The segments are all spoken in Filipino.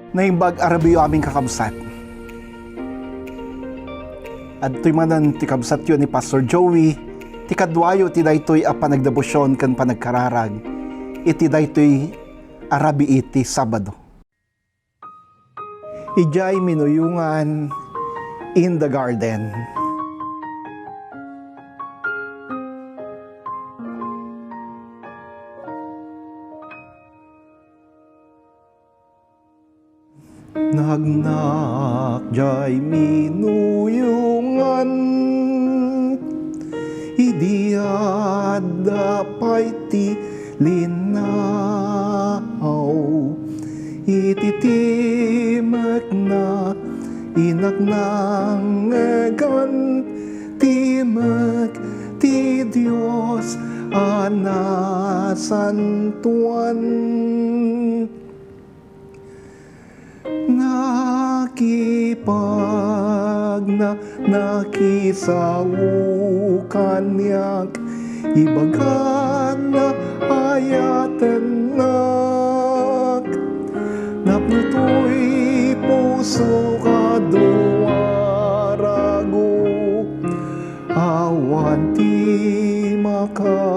Naimbag arabiyo aming kakabsat. At tuy manan ti kabsat yun ni Pastor Joey, ti kadwayo ti daytoy a panagdebosyon kan panagkararag, iti daytoy arabi iti Sabado. Ijay minuyungan in the garden. Nagnak jay minuyungan, idiada pay ti linaw, ititimek na inagnangagan, timek ti Diyos anasantuan. Nakipag na nakisawukan yak, ibagan na ayaten nak, napnutoy puso kaduwarago, awan ti makaamu.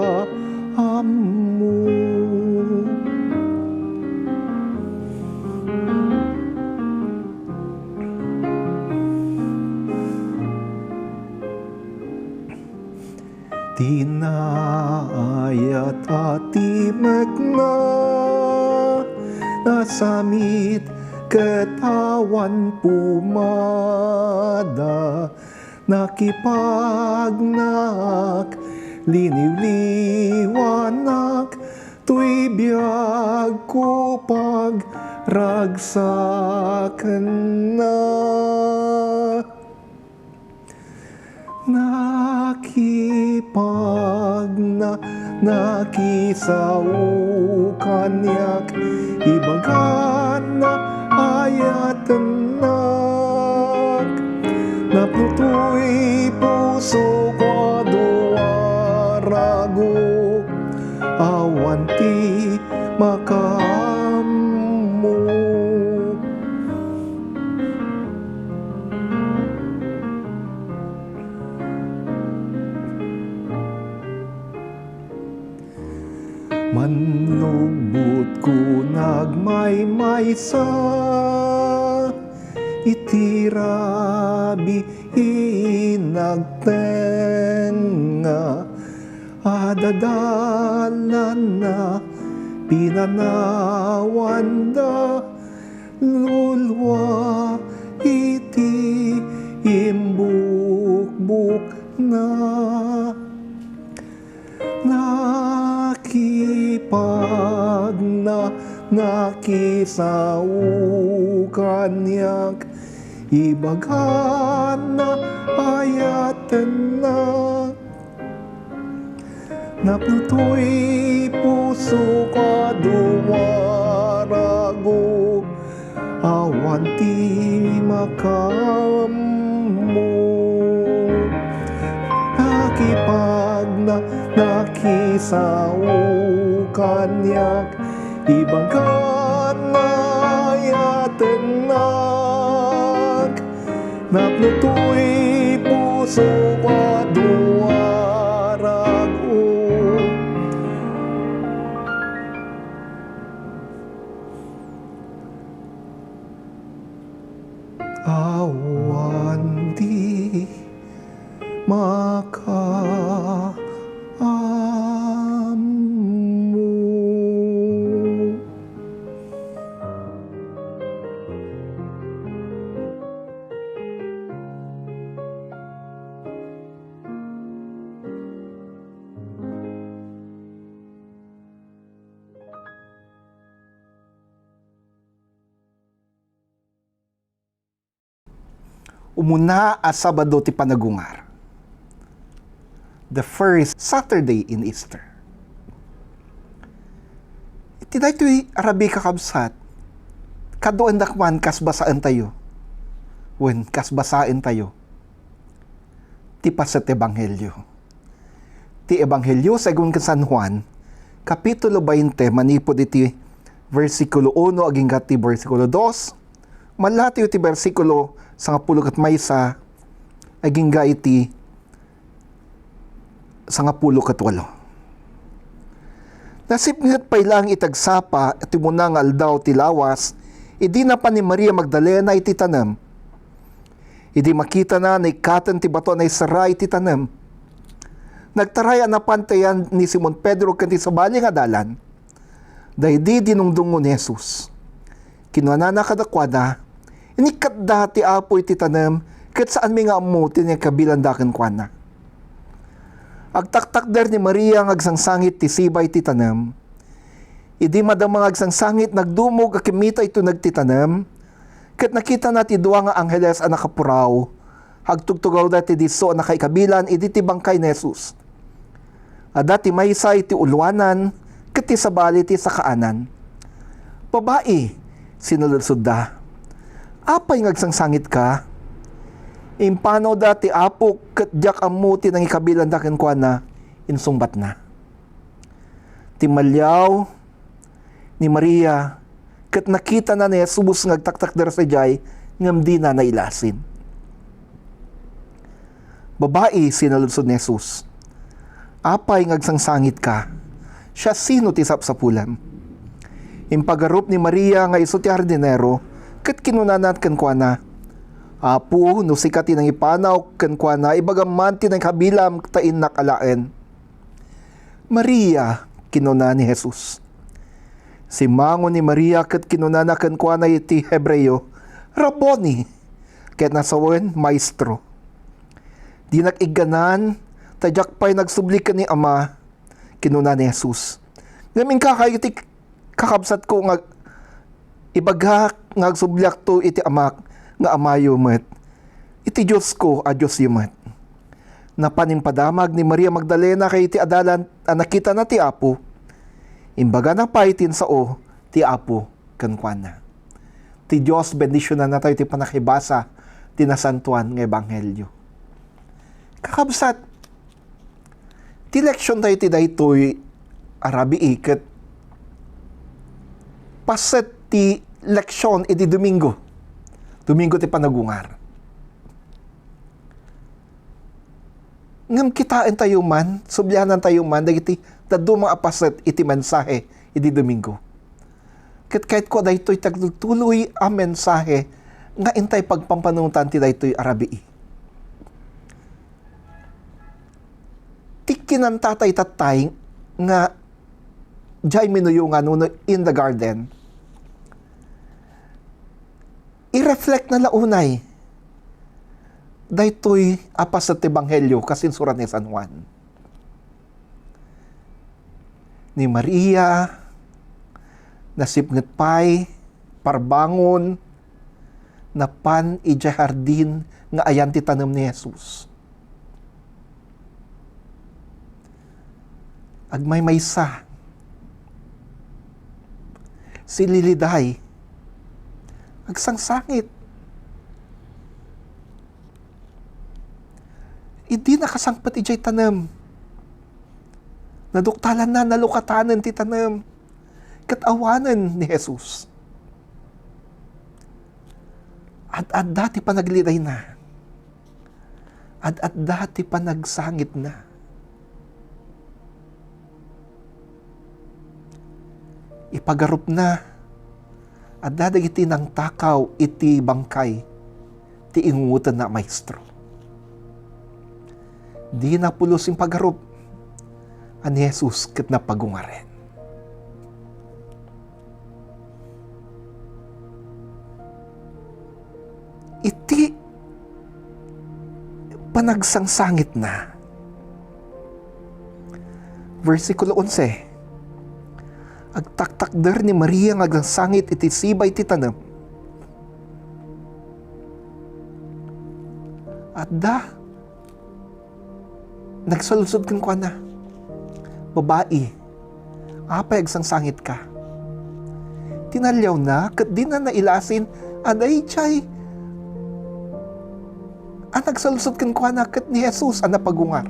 Tinaayat atimek na nasamit katawan pumada, nakipagnak liniw-liwanak, tuy biyag ko pagragsakan na. Nakipag na nakisawukan yak, ibagan na ayaten nak, napnutoy puso ko duwarago, awan ti makamu. Manlubot ko nagmaymaysa, itirabi inagtenga, adadalan na pinanawan da, lulwa iti imbukbuk na. Nakipag na nakisawukan yak, ibagan na ayaten na, napnutoy puso kaduwarago, awan ti makamu. Nakipag na nakisawukan yak, ibagan na ayaten nak, napnutoy puso kaduwarago, awan di makamu. Umuna a Sabado ti panagungar, the first Saturday in Easter. Iti daytoy arabi kakabsat, kadoan dakman kasbasaan tayo, wen kasbasain tayo, ti paset Ebanghelyo. Ti Ebanghelyo según San Juan, Kapitulo 20, manipod iti versikulo 1 aging ti versikulo 2, Malati iti bersikulo sa 10 ket maysa aging iti sa 10 ket 8. Nasipnget pay lang itagsapa iti muna nga aldaw ti lawas, idi na pa ni Maria Magdalena iti tanem. Idi makita na ikatan ti bato na isaray iti tanem. Nagtaray na pantayan ni Simon Pedro kanti sa bali nga dalan. Dahidi dinungdungo ni Jesus. Kinuanana kadakwada, inikat dati apoy ti tanem, ket saan mi nga amutin yung kabilandakan kwa na. Agtaktak der ni Maria ng agsangsangit ti sibay ti tanem. Idi madamang agsangsangit nagdumog akimita ito nagtitanem, ket nakita na ti dua nga angheles a nakapuraw, hagtugtugaw dati diso na kay kabilan, idi ti bangkay ni Jesus. Ada ti maysa iti ulwanan, ket ti sabali ti sakaanan. Babae, sinuludsod da, apay ngagsangsangit ka? Impano dati apo ket diak amuti nang ikabilan daken kwa na, insungbat na. Timalyaw ni Maria, ket nakita na ni Jesus ngagtaktak der sa jay, ngam di na nailasin. Babae, sinuludsod ni Jesus, apay ngagsangsangit ka? Siya sino ti sapsapulam? Impagarup ni Maria nga iso ti hardinero, ket kinunanat ken kwa na, apo, no sikati nang ipanaw ken kwa na, ibagaman ti nang kabilam tain nakalaen. Maria, kinuna ni Jesus. Simangon ni Maria ket kinunana ken kwa na iti Hebreo, Rabboni, ket nasawen maestro. Di nakiganan, tadyak pa'y nagsublik ni Ama, kinuna ni Jesus. Ngamin kakay iti kakabsat ko nga ibagak ngagsublyak to iti amak nga amayo met. Iti Diyos ko a Diyos yumet. Napanimpadamag ni Maria Magdalena kay iti adalan nakita na ti Apo. Imbaga na paitin sao ti Apo kankwana. Ti Diyos bendisyonan na tayo ti panakibasa ti nasantuan nga ebanghelyo. Kakabsat, ti leksyon tayo ti daytoy arabi iket. Paset ti leksyon iti Domingo. Domingo ti panagungar. Ngam kitain tayo man, subyanan tayo man, dagiti dadumang apaset iti mensahe iti Domingo. Ket kahit ko daytoy tagtuloy a mensahe nga intay pagpampanuntan ti daytoy arabi. Ti kinantatay tatay nga jay minuyungan no in the garden. I-reflect na launay daytoy apas sa Ebanghelyo kasinsuran ni San Juan. Ni Maria nasipnget pay parbangon na pan ija hardin nga ayan ti tanem ni Jesus. Agmay maysa si Liliday agsangsangit. Hindi nakasangpat ijay tanem. Naduktalan na, nalukatanan ti tanem. Katawanan ni Jesus. At dati pa nagliday na. At dati pa nagsangit na. Ipagarup na. At dadagiti ng takaw iti bangkay. Ti ingungutan na maestro. Di na pulos yung pagarup. An Jesus ket na pagungaren. Iti panagsangsangit na. Versikulo 11. Agtaktakder ni Maria nga agsangsangit iti sibay ti tanem. At nagsalusod kang kwa na. Babae, apay agsangsangit ka. Tinalyaw na, kat di na nailasin, aday chay. Nagsalusod kang kwa na, kat ni Jesus, napagungar.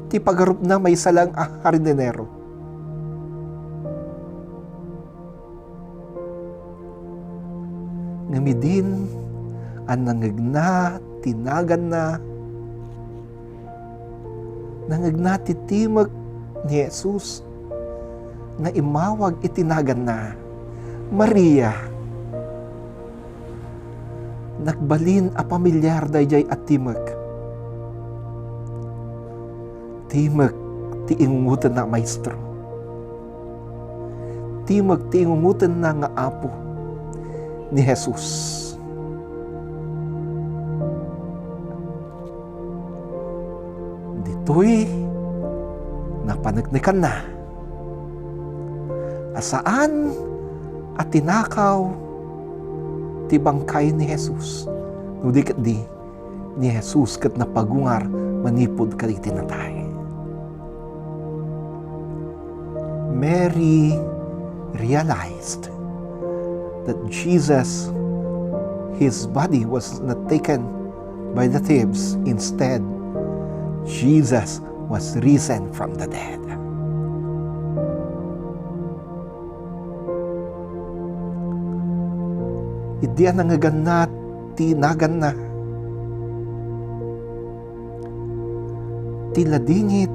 Ti pagarup na may salang hardinero. ngamidin ang nangagna, tinagan na, nangagna titimag ni Jesus, na imawag itinagan na, Maria. Nagbalin a pamilyar dayjay at timag. Timag ti ingungutan na maestro. Timag ti ingungutan na nga apo ni Jesus. Dito'y napanagnikan na. Asaan at tinakaw ti bangkay ni Jesus. No di kat di ni Jesus kat napagungar manipod ka di tinatay. Mary realized that Jesus, his body was not taken by the thieves. Instead, Jesus was risen from the dead. Idiyan nangaganat, tinagan na. Tiladingit,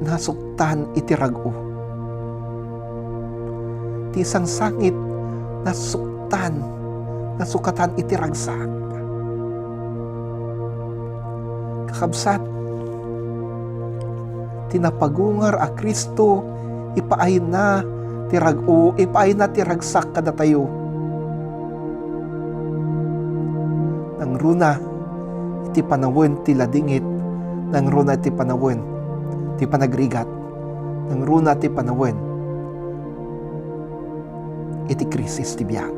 nasuktan itirago. Ti isang sangit, nasuktan, nasukatan itiragsak. Kakabsat, tinapagungar a Kristo, ipaay na tirago, ipaay na tiragsak kada tayo. Nang runa, iti panawin ti ladingit, nang runa iti panawin, ti panagrigat, nang runa ti panawin, iti krisis ti biyag.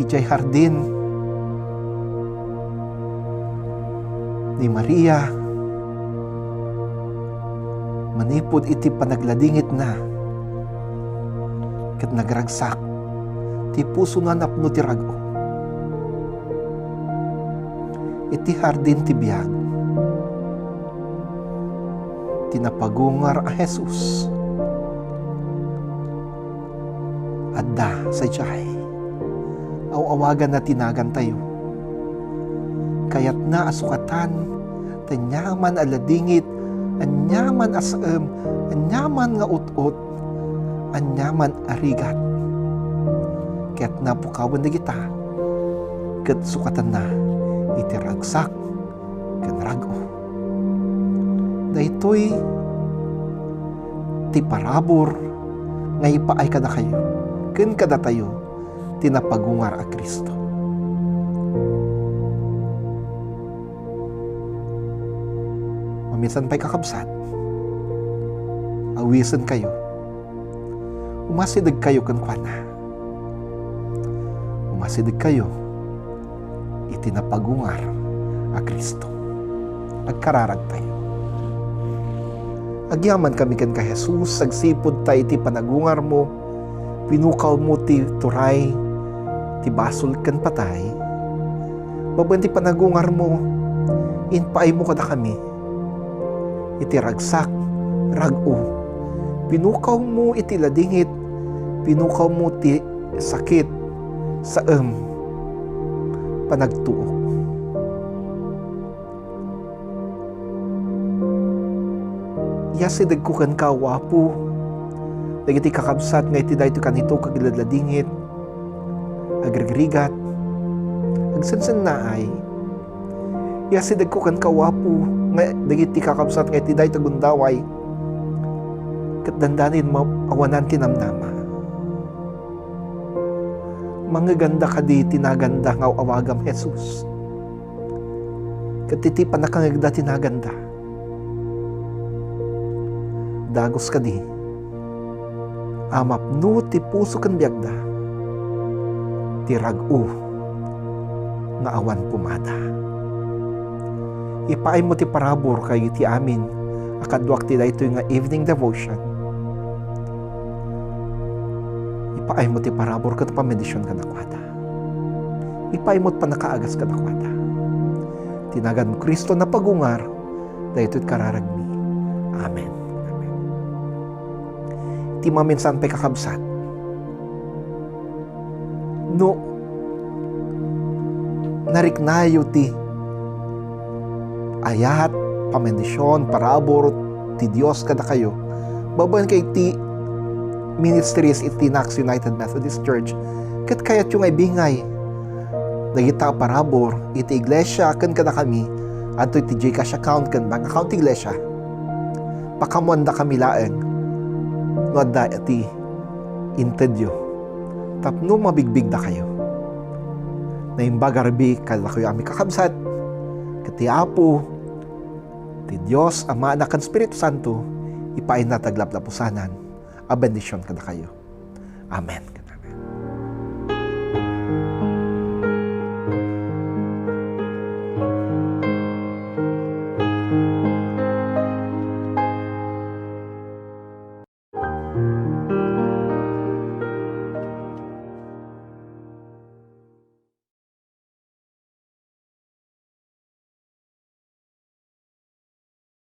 Ijay hardin ni Maria, manipod iti panagladingit na, kat nagragsak, ti puso na napno ti rago. Iti hardin ti biyag. Tinapagungar a Jesus. Adda sa jay. Awawagan na tinagan tayo. Kayat na asukatan, tanyaman aladingit, anyaman asam, anyaman nga ut-ut, anyaman arigat. Kaya't napukawan na kita, kat sukatan na, itiragsak, kan rago. Daytoy, ti parabor, nga ipaay kada kayo, kan kada tayo, tinapagungar a Kristo. Maminsan pa'y kakabsat, awisan kayo, umasidag kayo kan kwana. Umasidag kayo, itinapagungar a Kristo. Agkararag tayo. Agyaman kami kan ka Jesus, agsipod tayo ti panagungar mo, pinukaw mo ti turay, ti basol kan patay, baban ti panagungar mo, inpaay mo kada kami, iti ragsak, rago, pinukaw mo iti ladingit, pinukaw mo ti sakit, sa panagtuok. Yasidag ko kan kawapo, dagiti kakabsat nga iti dayto kanito kagiladladingit, agrigrigat, agsansan na ay, yasidag ko kan kawapo, nga dagiti kakabsat nga iti dayto gundaway, kat dandanin awanan tinamnama. Mga ganda ka di tinaganda nga awagam Jesus. Katiti panakangagda tinaganda. Dagos ka di. Amapno ti puso kan biyagda. Tiragu nga awan pumada. Ipaay mo ti parabor kayo ti amin. Akadwak ti dayto nga evening devotion. Ipaay mo ti parabor kat pamedisyon ka nakwada. Ipaay mo't panakaagas ka nakwada. Tinagan mo Kristo na pagungar, dahito't kararagmi. Amen. Amen. Ti maminsan pa'y kakabsat, no nariknayo ti ayat pamendisyon parabor ti Dios kada kayo babayan kay ti ministries iti Nax United Methodist Church ket kayat yung ay bingay dagita parabor iti iglesia ken kada kami adto iti GCash account ken bank account ti iglesia pakamonda kami laeng no adda iti intedyo tapno mabigbig da kayo na imbagarbi kada kayo ami kakabsat iti Apo ti Dios Ama Anak ken Espiritu Santo ipaay na taglaplapusanan a bendisyon kada kayo. Amen.